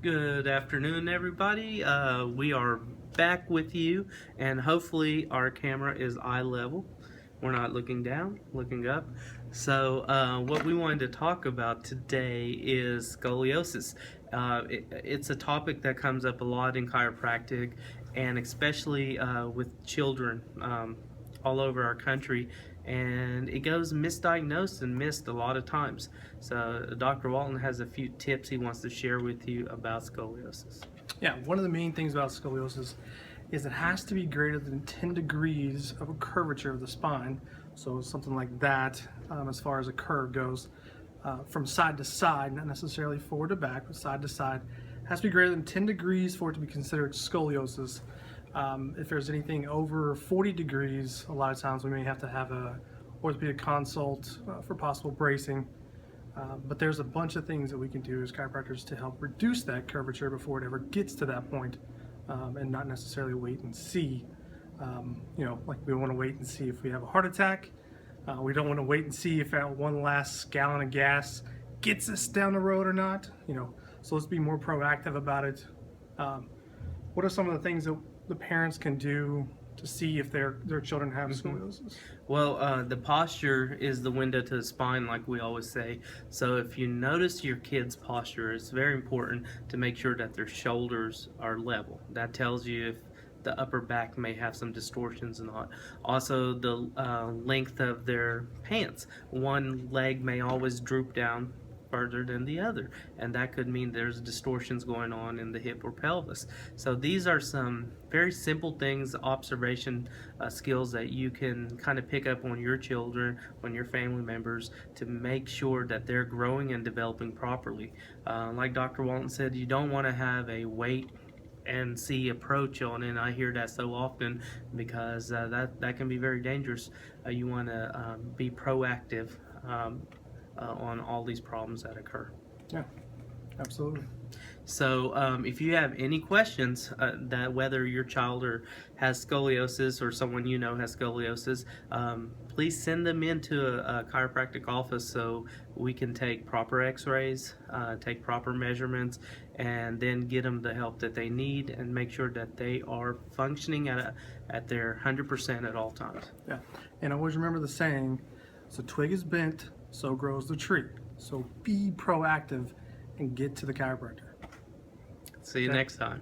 Good afternoon, everybody. We are back with you, and hopefully our camera is eye level. We're not looking down, looking up. So what we wanted to talk about today is scoliosis. It's a topic that comes up a lot in chiropractic, and especially with children all over our country, and it goes misdiagnosed and missed a lot of times. So Dr. Walton has a few tips he wants to share with you about scoliosis. Yeah, one of the main things about scoliosis is it has to be greater than 10 degrees of a curvature of the spine. So something like that, as far as a curve goes, from side to side, not necessarily forward to back, but side to side, has to be greater than 10 degrees for it to be considered scoliosis. If there's anything over 40 degrees, a lot of times we may have to have a orthopedic consult for possible bracing. But there's a bunch of things that we can do as chiropractors to help reduce that curvature before it ever gets to that point, and not necessarily wait and see. Like we want to wait and see if we have a heart attack. We don't want to wait and see if that one last gallon of gas gets us down the road or not. So let's be more proactive about it. What are some of the things that the parents can do to see if their children have scoliosis? Well, the posture is the window to the spine, like we always say. So if you notice your kid's posture, it's very important to make sure that their shoulders are level. That tells you if the upper back may have some distortions and not. Also, the length of their pants. One leg may always droop down further than the other, and that could mean there's distortions going on in the hip or pelvis. So these are some very simple things, observation skills that you can kind of pick up on your children, on your family members, to make sure that they're growing and developing properly. Like Dr. Walton said, you don't want to have a wait and see approach on it, and I hear that so often because that can be very dangerous. You want to be proactive on all these problems that occur. Yeah, absolutely. So if you have any questions that whether your child has scoliosis or someone you know has scoliosis, please send them into a chiropractic office so we can take proper x-rays, take proper measurements, and then get them the help that they need and make sure that they are functioning at their 100% at all times. Yeah, and always remember the saying, so twig is bent, so grows the tree. So be proactive and get to the chiropractor. See you next time.